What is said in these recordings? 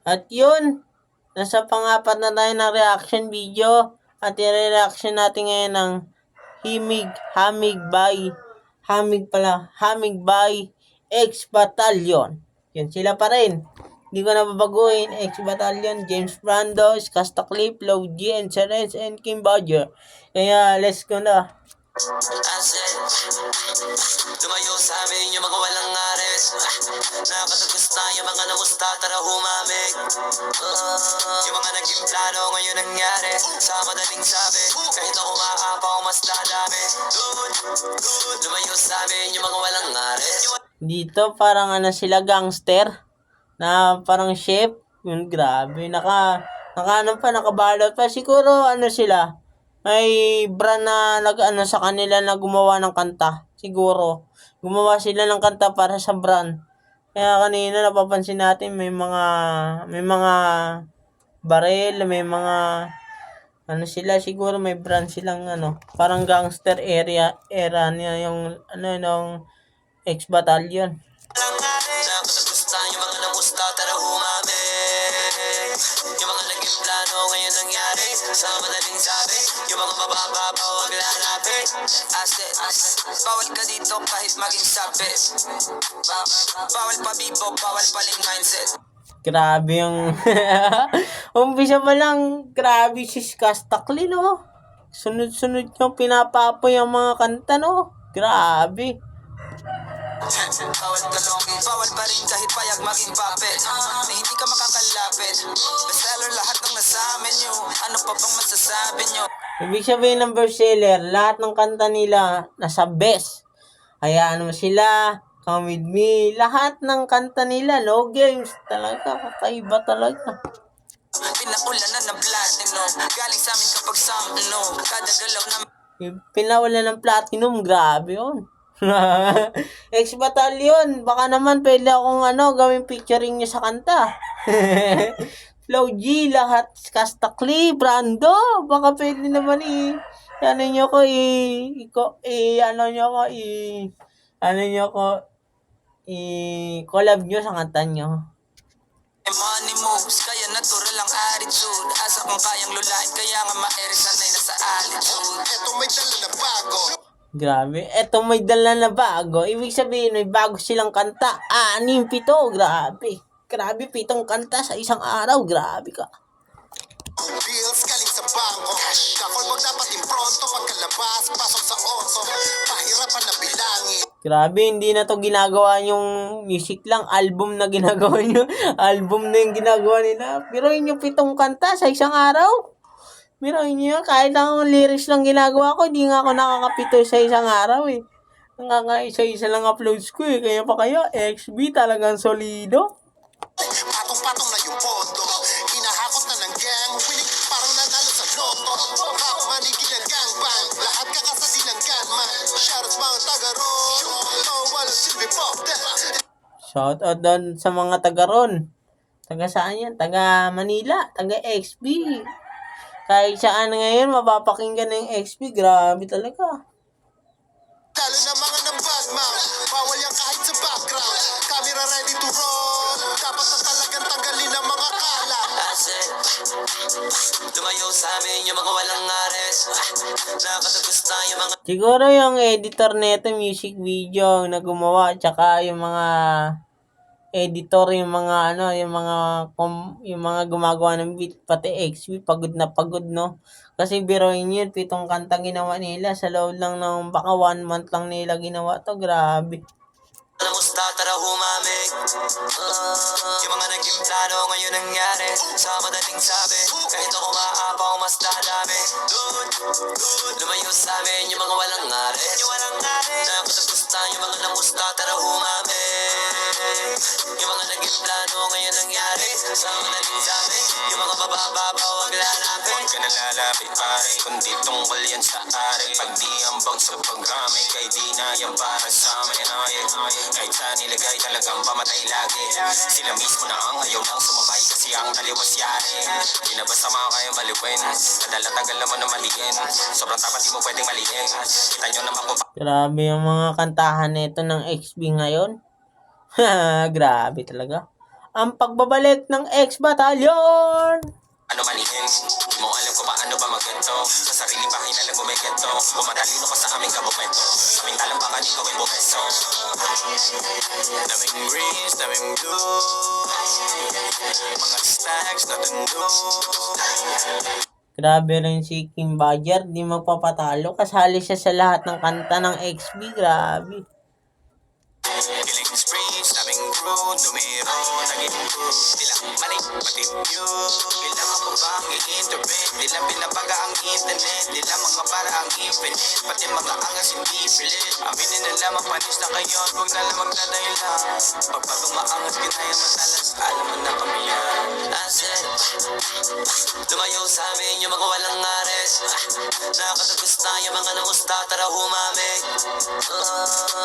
At yun, nasa pang-apat na tayo ng reaction video. At i-reaction natin ngayon ng Hamig by X Battalion. Yun, sila pa rin. Hindi ko na babaguhin. X Battalion, James Brando, Skasta Clip, Low G, and Serenz, and Kim Badger. Kaya, let's go na. Tumayo sa amin yung mga walang ares. Nakatagos na yung mga namusta, tara humamig. Yung mga naging plano ngayon nangyari. Sa madaling sabi, kahit ako maapaw mas dadami. Tumayo sa amin yung mga walang ares. Dito parang sila gangster na parang chef. Yun, grabe. Nakabalot pa. Siguro sila. May brand na sa kanila na gumawa ng kanta. Siguro. Gumawa sila ng kanta para sa brand. Kaya kanina napapansin natin may mga baril, may mga sila, siguro may brand silang parang gangster era niya yung nung X Battalion. Yung mga namusta, tara humamig. Yung mga naging plano ngayon nangyari. Sa madaling sabi, yung mga mababa wag lalapit. Bawal ka dito kahit maging sabi. Bawal pa bibo, bawal paling mindset. Grabe yung umpisa pa lang, grabe si Skastakli, no? Sunod-sunod yung pinapapoy ang mga kanta, no? Grabe. Bawal talongin, bawal pa rin kahit payag maging puppet. Hindi ka makakalapit. Bestseller lahat ng nasa amin nyo. Ano pa bang masasabi nyo? Ibig sabihin ng bestseller, lahat ng kanta nila nasa best. Hayaan mo sila, Come With Me, lahat ng kanta nila, no games, talaga, kakaiba talaga. Pinaulan na ng platinum, galing sa amin kapag kada galaw na Pinawalan ng platinum, grabe yun. X Battalion, baka naman pwede akong gawing featuring nyo sa kanta. Flow G, lahat, Kastakli, Brando, baka pwede naman collab nyo sa kanta nyo. Money moves, kaya natural ang attitude. Asa kung kayang lulain, kaya nga maerisanay na sa altitude. Eto may dala na bago. Grabe, eto may dala na bago. Ibig sabihin, may bago silang kanta. 6, 7, grabe. Grabe, 7 kanta sa isang araw, grabe ka. Bills galing sa bangko. Kakol wag dapat impronto. Pagkalabas, pasok sa auto. Pahirapan na bilangin. Grabe, hindi na to ginagawa yung music lang. Album na ginagawa nyo. Album na yung ginagawa nila. Pero yung 7 kanta sa isang araw. Pero yun, kahit ang lyrics lang ginagawa ko, hindi nga ako nakakapito sa isang araw eh. Isa-isa lang uploads ko eh. Kaya pa kayo, XB talagang solido. Patong-patong na yung pondo. Hinahakot na ng gang. Winning parang nanalo sa loto. Hap manigil ang gangbang. Lahat kakasasi ng gunman. Shoutouts mga taga-ron. Walang silbi pop. Shoutout doon sa mga taga-ron. Taga saan yan? Taga Manila. Taga XB. Kahit saan ngayon, mapapakinggan ng XP. Grabe talaga. Lalo na mga ng badmouth. Bawal yan kahit sa background. Camera ready to roll. Dapat na talagang tanggalin ang mga kalat. Tumayo sa amin yung mga walang ares. Nakatagos na yung mga... Siguro yung editor neto music video na gumawa. Tsaka yung mga editor, yung mga yung mga gumagawa ng beat, pati XP, pagod na pagod, no? Kasi biroin yun, 7 kanta ginawa nila sa loob lang ng baka 1 month lang nila ginawa to, grabe. Namusta, tara humamig. Yung mga naging plano ngayon nangyari. Sa madaling sabi, kahit ako maapaw mas dadami. Lumayo sa amin yung mga walang ares. Nakatagos na yung mga namusta, tara humamig. Yung mga naging plano ngayon nangyari. Sa madaling sabi, yung mga bababa wag lalapit. Huwag ka na lalapit pare, kundi tungkol yan sa are. Pag di ambang sa paggamay, kay di na yan para sa amin. Kahit saan nilagay talagang pamatay lagi. Sila mismo na ang ayaw lang sumabay kasi ang taliwas yari. Di na basta mga kayang baliwin. Kadala-tagal naman na maliin. Sobrang tapat di mo pwedeng maliin. Kita nyo naman kung grabe yung mga kantahan nito ng XB ngayon. Grabe talaga. ang pagbabalik ng X-Battalion. Ano manihin? Di mo alam kung paano ba magganto. Sa sarili bahay na lang gumigento. Bumatalino ka sa aming kabumento. Samintalang baka di gawin bumeso. Daming greens, daming blue. Mga stacks na dundo. Grabe rin si Kim Badger, di magpapatalo. Kasali siya sa lahat ng kanta ng XB. Grabe. Killing sprees, daming crew. Numero, naging crew. Tila mali, pati view. Ilang ako ba ang i-interpret? Tila pinabaga ang internet. Tila mga para ang infinite. Pati mga angas hindi pilit. Aminin na lamang panis na kayo. Huwag na lang magdadahilan. Pagpagong maangas, ginaya matalas. Alam mo na kami yan. Asset. Lumayo sa amin yung mga walang ares. Nakakatagos na yung mga nangusta. Tara humamig.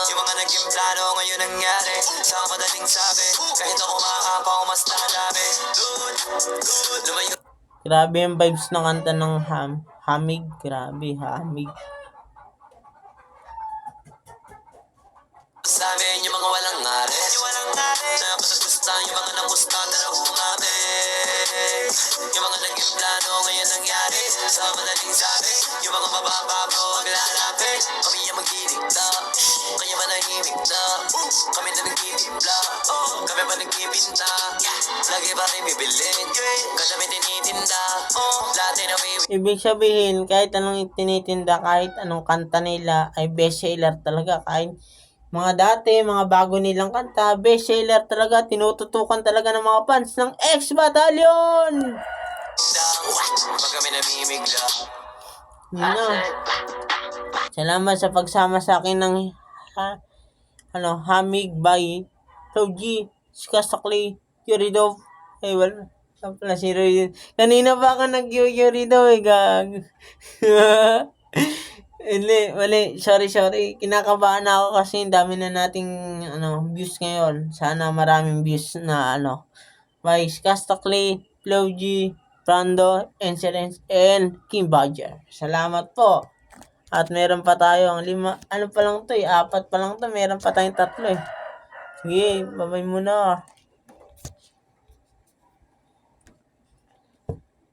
Yung mga naging plano ngayon nangyari. Sa madaling sabi. Kahit ako makakapaw mas nadami. Lumayo Grabe yung vibes ng kanta ng Hamig. Grabe, Hamig. sa amin yung mga walang ares. Nakakatagos na yung mga nangusta. Tara humamig. Yung mga naging plano ngayon nangyari. Sa madaling sabi. Yung mga mabababaw ang lalapit. Kami yung magdidikta. Kaya manahimik na. Kami na nagtitipla. Kami pa nagpipinta. Lagi pa rin bibilin. Kasami tinitinda. Lahat ay nawiwi. Ibig sabihin, kahit anong tinitinda, kahit anong kanta nila, ay bestseller talaga. Kahit mga dati, mga bago nilang kanta, bestseller talaga. Tinututukan talaga ng mga fans ng X-Battalion. Pag kami namimigla. Yun na. Salamat sa pagsama sa akin ng Hamig by Toji, Skasakli, Yuridov. Eh, wala. Saan pala si Roy? Kanina pa ako nag-Yuridov gag. Hindi, mali. Sorry. Kinakabahan ako kasi dami na nating views ngayon. Sana maraming views na by Skasakli, Floji, Brando, Incidents, and Kim Badger. Salamat po. At meron pa tayo ang 5, 4 pa lang to, meron pa tayong 3 eh. Sige, babay muna.